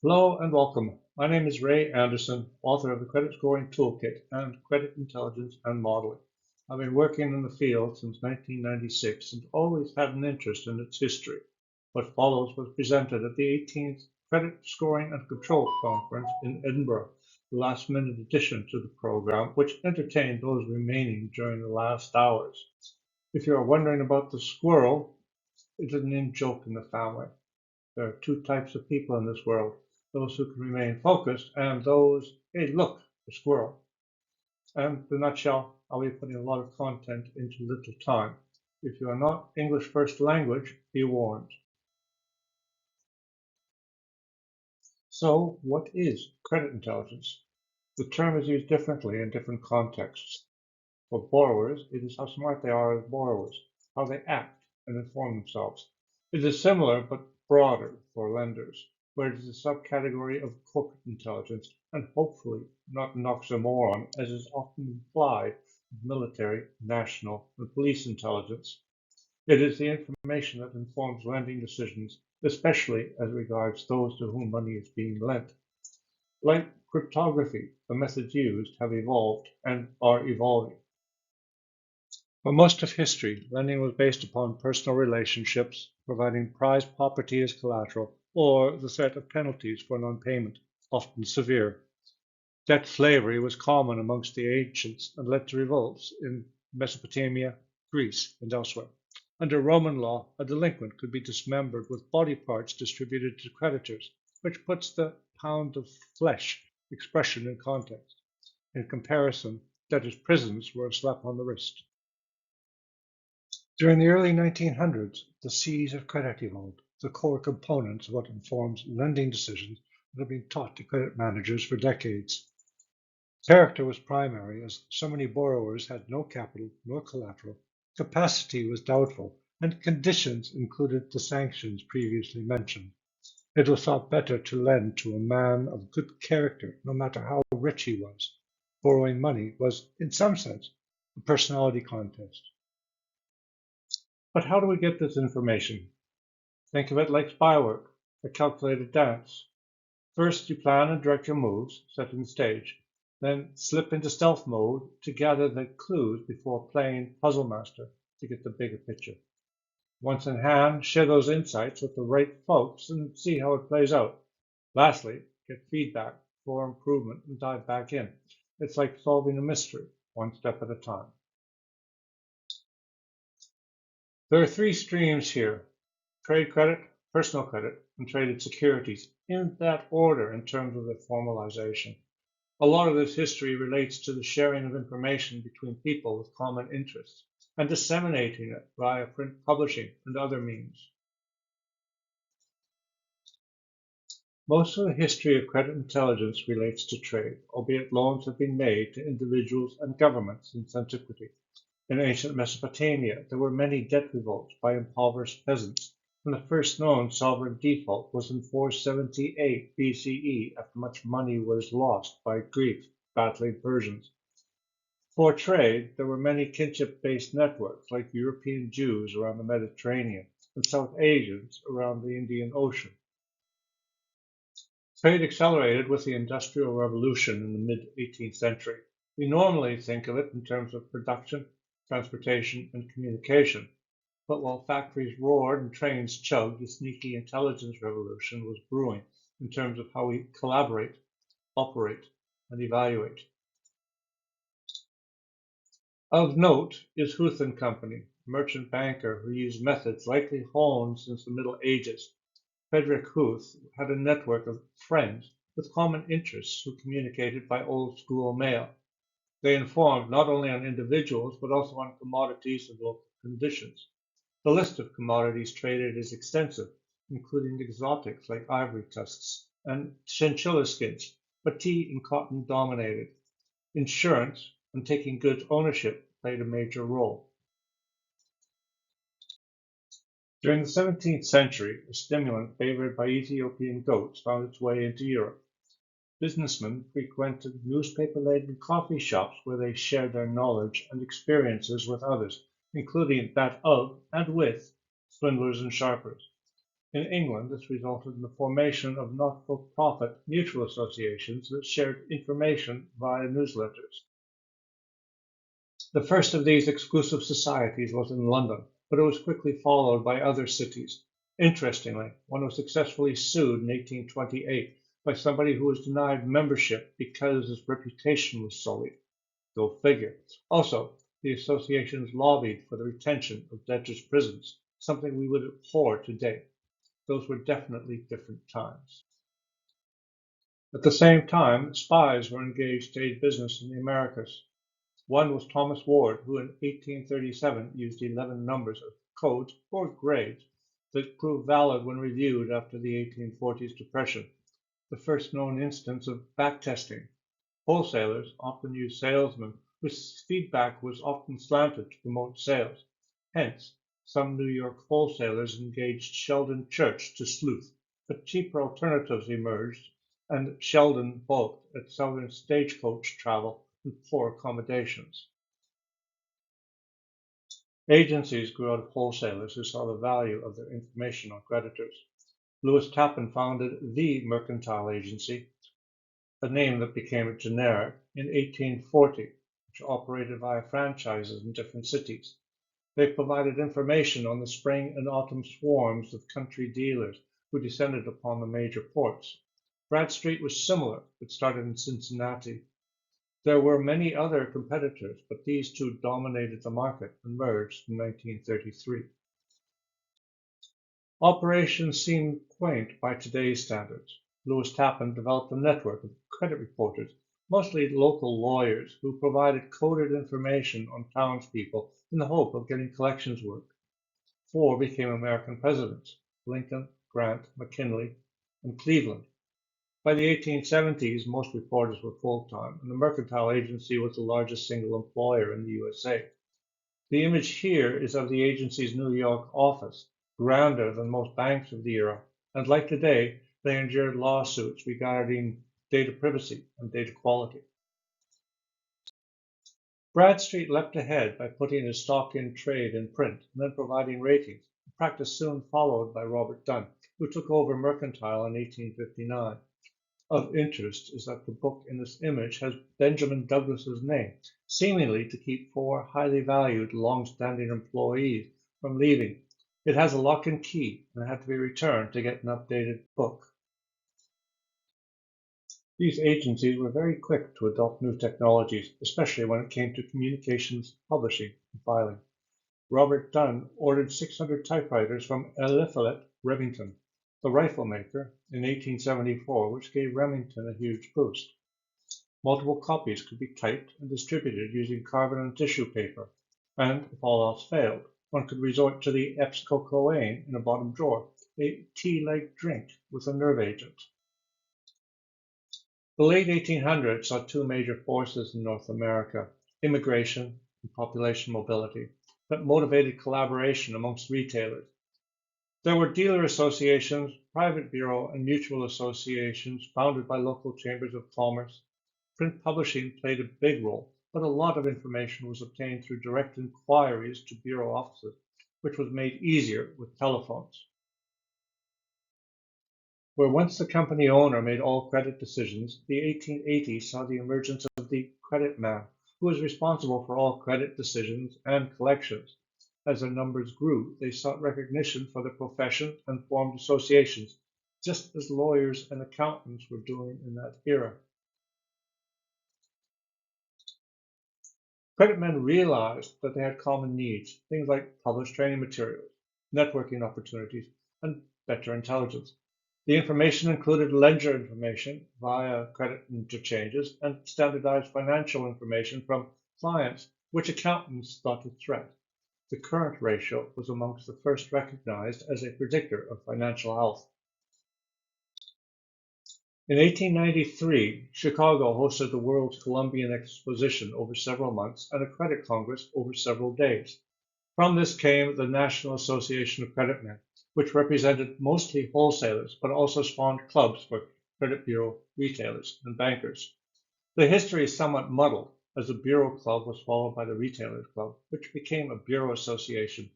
Hello and welcome. My name is Ray Anderson, author of the Credit Scoring Toolkit and Credit Intelligence and Modeling. I've been working in the field since 1996 and always had an interest in its history. What follows was presented at the 18th Credit Scoring and Control Conference in Edinburgh, the last minute addition to the program, which entertained those remaining during the last hours. If you are wondering about the squirrel, it's an in-joke in the family. There are two types of people in this world: those who can remain focused and those, hey, look, a squirrel. And in a nutshell, I'll be putting a lot of content into little time. If you are not English first language, be warned. So, what is credit intelligence? The term is used differently in different contexts. For borrowers, it is how smart they are as borrowers, how they act and inform themselves. It is similar but broader for lenders, where it is a subcategory of corporate intelligence and hopefully not an oxymoron as is often implied with military, national, and police intelligence. It is the information that informs lending decisions, especially as regards those to whom money is being lent. Like cryptography, the methods used have evolved and are evolving. For most of history, lending was based upon personal relationships, providing prized property as collateral, or the threat of penalties for non-payment, often severe. Debt slavery was common amongst the ancients and led to revolts in Mesopotamia, Greece, and elsewhere. Under Roman law, a delinquent could be dismembered with body parts distributed to creditors, which puts the pound of flesh expression in context. In comparison, debtors' prisons were a slap on the wrist. During the early 1900s, the C's of credit evolved, the core components of what informs lending decisions that have been taught to credit managers for decades. Character was primary, as so many borrowers had no capital nor collateral, capacity was doubtful, and conditions included the sanctions previously mentioned. It was thought better to lend to a man of good character, no matter how rich he was. Borrowing money was, in some sense, a personality contest. But how do we get this information? Think of it like spy work, a calculated dance. First, you plan and direct your moves, setting the stage. Then slip into stealth mode to gather the clues before playing puzzle master to get the bigger picture. Once in hand, share those insights with the right folks and see how it plays out. Lastly, get feedback for improvement and dive back in. It's like solving a mystery, one step at a time. There are three streams here: trade credit, personal credit, and traded securities, in that order in terms of their formalization. A lot of this history relates to the sharing of information between people with common interests and disseminating it via print publishing and other means. Most of the history of credit intelligence relates to trade, albeit loans have been made to individuals and governments since antiquity. In ancient Mesopotamia, there were many debt revolts by impoverished peasants, and the first known sovereign default was in 478 BCE after much money was lost by Greeks battling Persians. For trade, there were many kinship-based networks like European Jews around the Mediterranean and South Asians around the Indian Ocean. Trade accelerated with the Industrial Revolution in the mid-18th century. We normally think of it in terms of production, transportation, and communication. But while factories roared and trains chugged, a sneaky intelligence revolution was brewing in terms of how we collaborate, operate, and evaluate. Of note is Huth and Company, a merchant banker who used methods likely honed since the Middle Ages. Frederick Huth had a network of friends with common interests who communicated by old-school mail. They informed not only on individuals but also on commodities and local conditions. The list of commodities traded is extensive, including exotics like ivory tusks and chinchilla skins, but tea and cotton dominated. Insurance and taking goods ownership played a major role. During the 17th century, a stimulant favored by Ethiopian goats found its way into Europe. Businessmen frequented newspaper-laden coffee shops where they shared their knowledge and experiences with others, including that of and with swindlers and sharpers. In England, this resulted in the formation of not-for-profit mutual associations that shared information via newsletters. The first of these exclusive societies was in London, but it was quickly followed by other cities. Interestingly, one was successfully sued in 1828 by somebody who was denied membership because his reputation was sullied. Go figure. Also, the associations lobbied for the retention of debtors' prisons, something we would abhor today. Those were definitely different times. At the same time, spies were engaged to aid business in the Americas. One was Thomas Ward, who in 1837 used 11 numbers of codes or grades that proved valid when reviewed after the 1840s depression, the first known instance of backtesting. Wholesalers often used salesmen whose feedback was often slanted to promote sales. Hence, some New York wholesalers engaged Sheldon Church to sleuth, but cheaper alternatives emerged, and Sheldon balked at Southern stagecoach travel and poor accommodations. Agencies grew out of wholesalers who saw the value of their information on creditors. Lewis Tappan founded the Mercantile Agency, a name that became generic, in 1840, which operated via franchises in different cities. They provided information on the spring and autumn swarms of country dealers who descended upon the major ports. Bradstreet was similar, but started in Cincinnati. There were many other competitors, but these two dominated the market and merged in 1933. Operations seemed quaint by today's standards. Lewis Tappan developed a network of credit reporters, mostly local lawyers, who provided coded information on townspeople in the hope of getting collections work. 4 became American presidents: Lincoln, Grant, McKinley, and Cleveland. By the 1870s, most reporters were full-time, and the Mercantile Agency was the largest single employer in the USA. The image here is of the agency's New York office, grander than most banks of the era, and like today, they endured lawsuits regarding data privacy and data quality. Bradstreet leapt ahead by putting his stock in trade in print and then providing ratings, a practice soon followed by Robert Dunn, who took over Mercantile in 1859. Of interest is that the book in this image has Benjamin Douglas's name, seemingly to keep 4 highly valued, long-standing employees from leaving. It has a lock and key and had to be returned to get an updated book. These agencies were very quick to adopt new technologies, especially when it came to communications, publishing, and filing. Robert Dunn ordered 600 typewriters from Eliphalet Remington, the rifle maker, in 1874, which gave Remington a huge boost. Multiple copies could be typed and distributed using carbon and tissue paper, and if all else failed, one could resort to the Epscocoane in a bottom drawer, a tea-like drink with a nerve agent. The late 1800s saw 2 major forces in North America: immigration and population mobility, that motivated collaboration amongst retailers. There were dealer associations, private bureau, and mutual associations founded by local chambers of commerce. Print publishing played a big role, but a lot of information was obtained through direct inquiries to bureau offices, which was made easier with telephones. Where once the company owner made all credit decisions, the 1880s saw the emergence of the credit man, who was responsible for all credit decisions and collections. As their numbers grew, they sought recognition for their profession and formed associations, just as lawyers and accountants were doing in that era. Credit men realized that they had common needs, things like published training materials, networking opportunities, and better intelligence. The information included ledger information via credit interchanges and standardized financial information from clients, which accountants thought a threat. The current ratio was amongst the first recognized as a predictor of financial health. In 1893, Chicago hosted the World's Columbian Exposition over several months and a credit congress over several days. From this came the National Association of Credit Men, which represented mostly wholesalers, but also spawned clubs for credit bureau retailers and bankers. The history is somewhat muddled, as the Bureau Club was followed by the Retailers Club, which became a Bureau Association.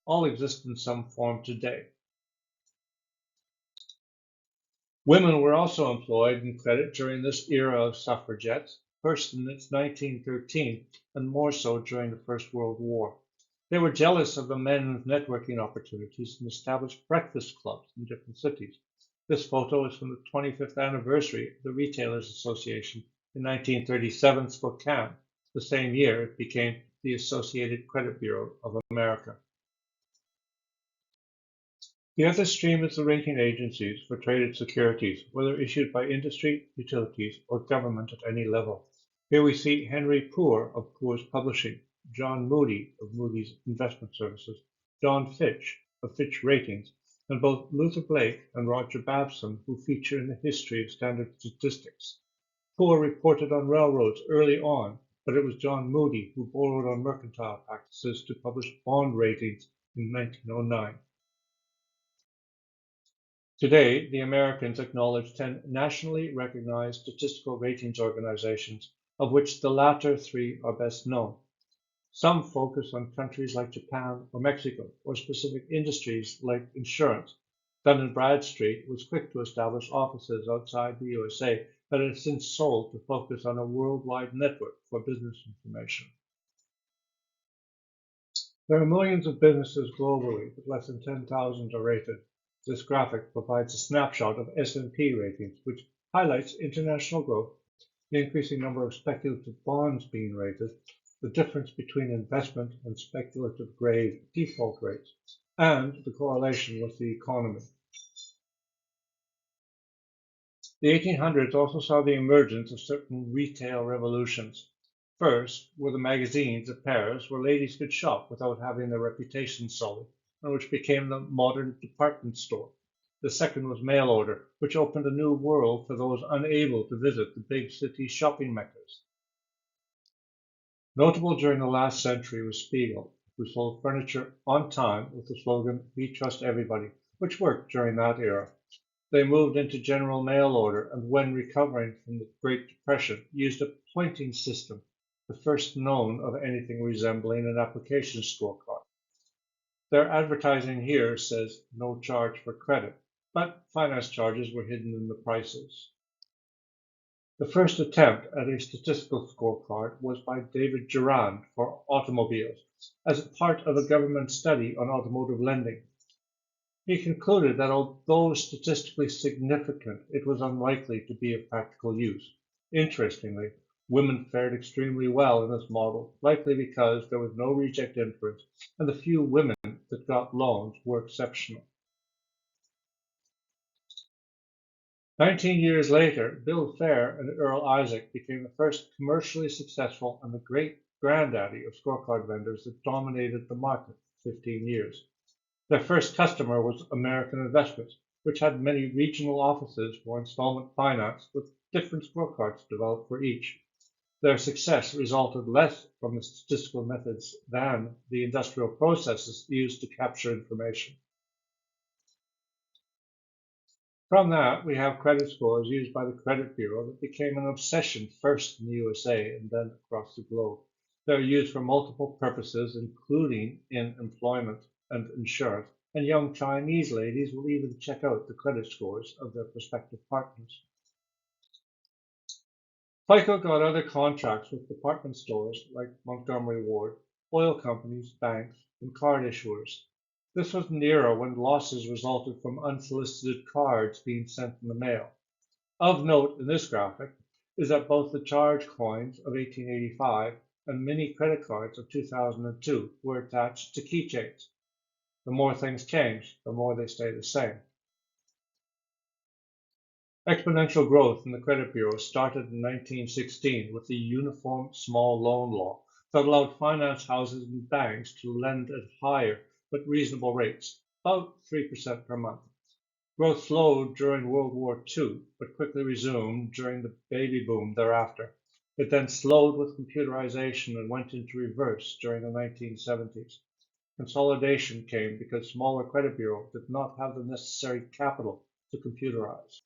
All exist in some form today. Women were also employed in credit during this era of suffragettes, first in its 1913 and more so during the First World War. They were jealous of the men's networking opportunities and established breakfast clubs in different cities. This photo is from the 25th anniversary of the Retailers Association in 1937 Spokane. The same year, it became the Associated Credit Bureau of America. The other stream is the rating agencies for traded securities, whether issued by industry, utilities, or government at any level. Here we see Henry Poor of Poor's Publishing, John Moody of Moody's Investment Services, John Fitch of Fitch Ratings, and both Luther Blake and Roger Babson, who feature in the history of standard statistics. Poor reported on railroads early on, but it was John Moody who borrowed on mercantile practices to publish bond ratings in 1909. Today, the Americans acknowledge 10 nationally recognized statistical ratings organizations, of which the latter three are best known. Some focus on countries like Japan or Mexico, or specific industries like insurance. Dun& Bradstreet was quick to establish offices outside the USA, but has since sold to focus on a worldwide network for business information. There are millions of businesses globally, but less than 10,000 are rated. This graphic provides a snapshot of S&P ratings, which highlights international growth, the increasing number of speculative bonds being rated, the difference between investment and speculative grade default rates, and the correlation with the economy. The 1800s also saw the emergence of certain retail revolutions. First were the magazines of Paris, where ladies could shop without having their reputation sullied, and which became the modern department store. The second was mail order, which opened a new world for those unable to visit the big city shopping meccas. Notable during the last century was Spiegel, who sold furniture on time with the slogan, "We trust everybody," which worked during that era. They moved into general mail order, and when recovering from the Great Depression, used a pointing system, the first known of anything resembling an application scorecard. Their advertising here says no charge for credit, but finance charges were hidden in the prices. The first attempt at a statistical scorecard was by David Durand for automobiles, as part of a government study on automotive lending. He concluded that although statistically significant, it was unlikely to be of practical use. Interestingly, women fared extremely well in this model, likely because there was no reject inference, and the few women that got loans were exceptional. 19 years later, Bill Fair and Earl Isaac became the first commercially successful and the great granddaddy of scorecard vendors that dominated the market for 15 years. Their first customer was American Investments, which had many regional offices for installment finance with different scorecards developed for each. Their success resulted less from the statistical methods than the industrial processes used to capture information. From that, we have credit scores used by the Credit Bureau that became an obsession first in the USA and then across the globe. They're used for multiple purposes, including in employment and insurance, and young Chinese ladies will even check out the credit scores of their prospective partners. FICO got other contracts with department stores like Montgomery Ward, oil companies, banks, and card issuers. This was an era when losses resulted from unsolicited cards being sent in the mail. Of note in this graphic is that both the charge coins of 1885 and mini credit cards of 2002 were attached to keychains. The more things change, the more they stay the same. Exponential growth in the credit bureau started in 1916 with the Uniform Small Loan Law that allowed finance houses and banks to lend at higher but reasonable rates, about 3% per month. Growth slowed during World War II, but quickly resumed during the baby boom thereafter. It then slowed with computerization and went into reverse during the 1970s. Consolidation came because smaller credit bureaus did not have the necessary capital to computerize.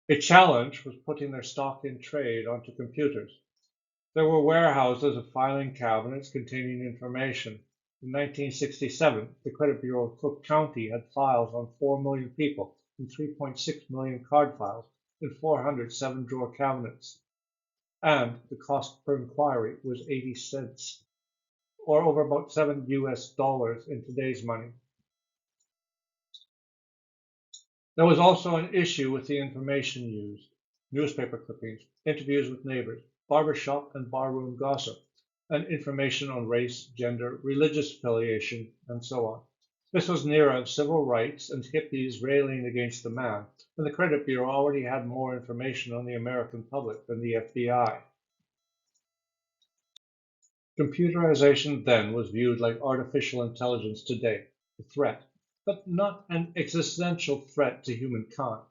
A challenge was putting their stock in trade onto computers. There were warehouses of filing cabinets containing information. In 1967, the credit bureau of Cook County had files on 4 million people, in 3.6 million card files in 400 7-drawer cabinets, and the cost per inquiry was 80 cents, or over about $7 in today's money. There was also an issue with the information used: newspaper clippings, interviews with neighbors, barbershop and barroom gossip, and information on race, gender, religious affiliation, and so on. This was an era of civil rights and hippies railing against the man, and the Credit Bureau already had more information on the American public than the FBI. Computerization then was viewed like artificial intelligence today, a threat, but not an existential threat to humankind.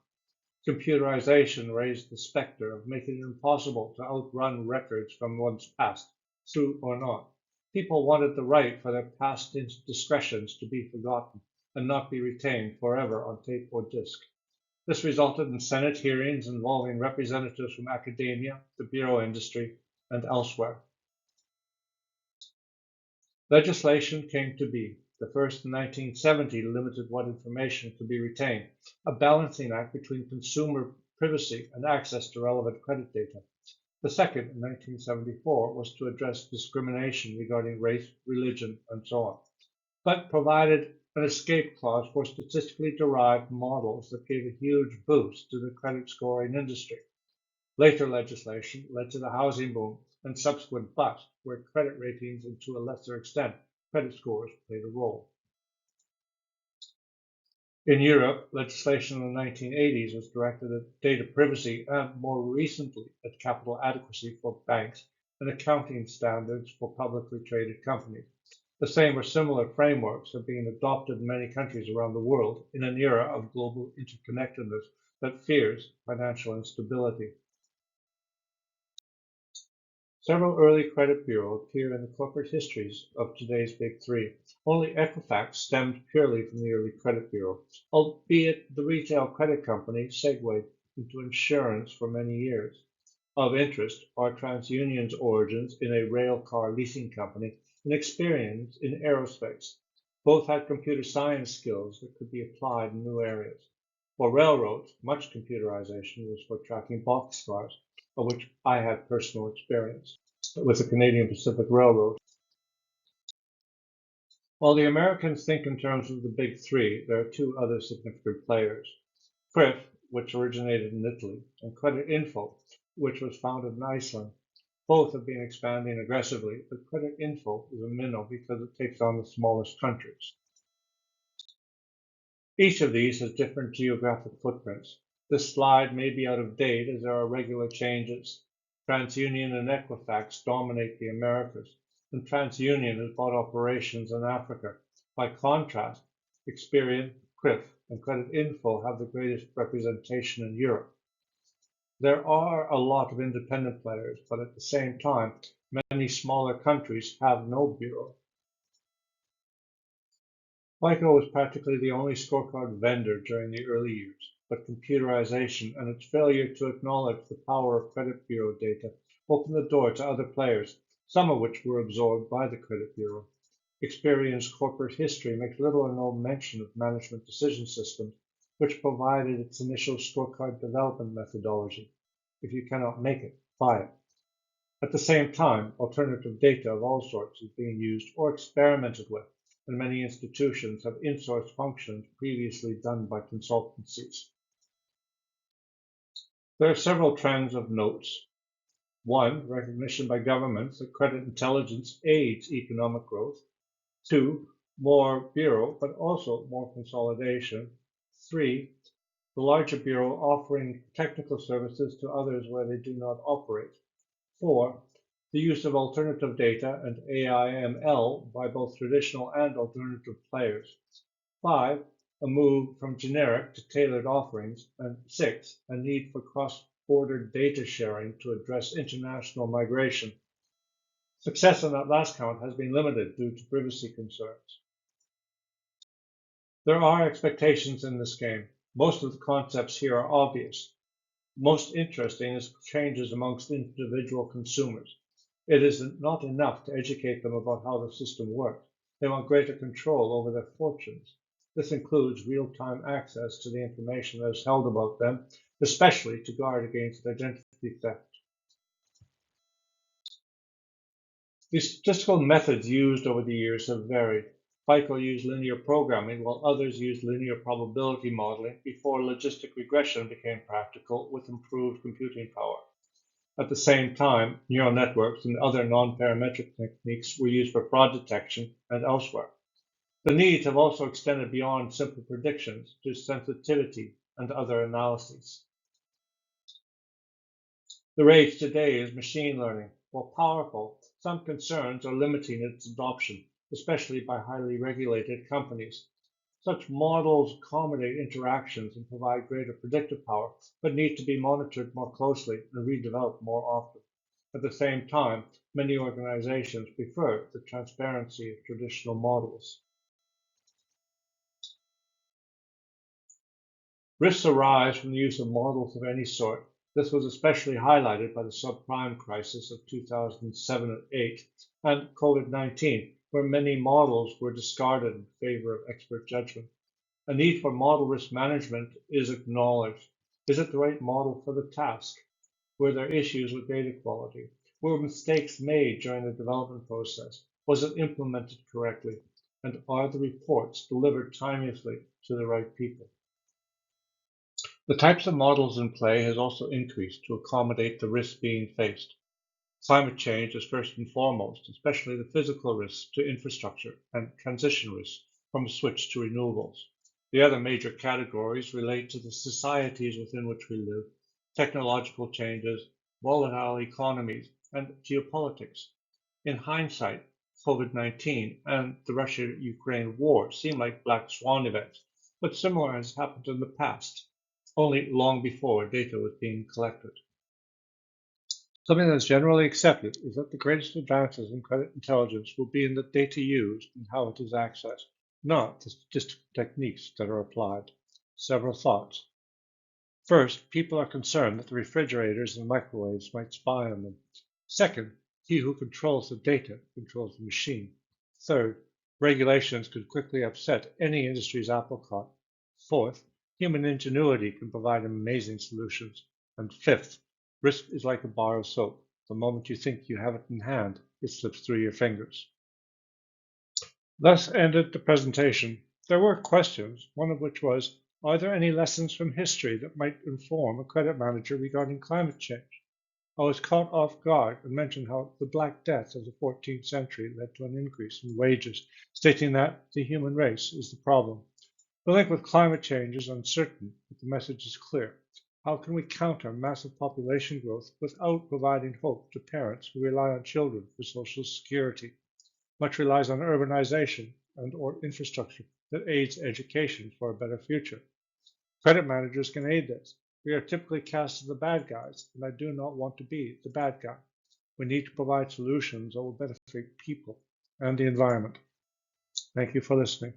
Computerization raised the specter of making it impossible to outrun records from one's past, true or not. People wanted the right for their past indiscretions to be forgotten and not be retained forever on tape or disc. This resulted in Senate hearings involving representatives from academia, the bureau industry, and elsewhere. Legislation came to be. The first in 1970 limited what information could be retained, a balancing act between consumer privacy and access to relevant credit data. The second in 1974 was to address discrimination regarding race, religion, and so on, but provided an escape clause for statistically derived models that gave a huge boost to the credit scoring industry. Later legislation led to the housing boom and subsequent bust, where credit ratings and to a lesser extent credit scores played a role. In Europe, legislation in the 1980s was directed at data privacy and, more recently, at capital adequacy for banks and accounting standards for publicly traded companies. The same or similar frameworks are being adopted in many countries around the world in an era of global interconnectedness that fears financial instability. Several early credit bureaus appear in the corporate histories of today's big three. Only Equifax stemmed purely from the early credit bureau, albeit the retail credit company segued into insurance for many years. Of interest are TransUnion's origins in a rail car leasing company and experience in aerospace. Both had computer science skills that could be applied in new areas. For railroads, much computerization was for tracking boxcars, of which I had personal experience with the Canadian Pacific Railroad. While the Americans think in terms of the big three, there are two other significant players: CRIF, which originated in Italy, and Credit Info, which was founded in Iceland. Both have been expanding aggressively, but Credit Info is a minnow because it takes on the smallest countries. Each of these has different geographic footprints. This slide may be out of date as there are regular changes. TransUnion and Equifax dominate the Americas, and TransUnion has bought operations in Africa. By contrast, Experian, CRIF, and Credit Info have the greatest representation in Europe. There are a lot of independent players, but at the same time, many smaller countries have no bureau. FICO was practically the only scorecard vendor during the early years, but computerization and its failure to acknowledge the power of credit bureau data opened the door to other players, some of which were absorbed by the credit bureau. Experian's corporate history makes little or no mention of management decision systems, which provided its initial scorecard development methodology. If you cannot make it, buy it. At the same time, alternative data of all sorts is being used or experimented with, and many institutions have insourced functions previously done by consultancies. There are several trends of note. One, recognition by governments that credit intelligence aids economic growth. Two, more bureau, but also more consolidation. Three, the larger bureau offering technical services to others where they do not operate. Four, the use of alternative data and AI/ML by both traditional and alternative players. 5, a move from generic to tailored offerings. And 6, a need for cross-border data sharing to address international migration. Success on that last count has been limited due to privacy concerns. There are expectations in this game. Most of the concepts here are obvious. Most interesting is changes amongst individual consumers. It is not enough to educate them about how the system works. They want greater control over their fortunes. This includes real-time access to the information that is held about them, especially to guard against identity theft. The statistical methods used over the years have varied. FICO used linear programming, while others used linear probability modeling before logistic regression became practical with improved computing power. At the same time, neural networks and other non-parametric techniques were used for fraud detection and elsewhere. The needs have also extended beyond simple predictions to sensitivity and other analyses. The rage today is machine learning. While powerful, some concerns are limiting its adoption, especially by highly regulated companies. Such models accommodate interactions and provide greater predictive power, but need to be monitored more closely and redeveloped more often. At the same time, many organizations prefer the transparency of traditional models. Risks arise from the use of models of any sort. This was especially highlighted by the subprime crisis of 2007 and 8 and COVID-19, where many models were discarded in favor of expert judgment. A need for model risk management is acknowledged. Is it the right model for the task? Were there issues with data quality? Were mistakes made during the development process? Was it implemented correctly? And are the reports delivered timeously to the right people? The types of models in play has also increased to accommodate the risks being faced. Climate change is first and foremost, especially the physical risks to infrastructure and transition risks from a switch to renewables. The other major categories relate to the societies within which we live, technological changes, volatile economies, and geopolitics. In hindsight, COVID-19 and the Russia-Ukraine war seem like black swan events, but similar has happened in the past, only long before data was being collected. Something that's generally accepted is that the greatest advances in credit intelligence will be in the data used and how it is accessed, not the statistical techniques that are applied. Several thoughts. First, people are concerned that the refrigerators and microwaves might spy on them. Second, he who controls the data controls the machine. Third, regulations could quickly upset any industry's apple cart. Fourth, human ingenuity can provide amazing solutions. And fifth, risk is like a bar of soap. The moment you think you have it in hand, it slips through your fingers. Thus ended the presentation. There were questions, one of which was, are there any lessons from history that might inform a credit manager regarding climate change? I was caught off guard and mentioned how the Black Death of the 14th century led to an increase in wages, stating that the human race is the problem. The link with climate change is uncertain, but the message is clear. How can we counter massive population growth without providing hope to parents who rely on children for social security? Much relies on urbanization and or infrastructure that aids education for a better future. Credit managers can aid this. We are typically cast as the bad guys, and I do not want to be the bad guy. We need to provide solutions that will benefit people and the environment. Thank you for listening.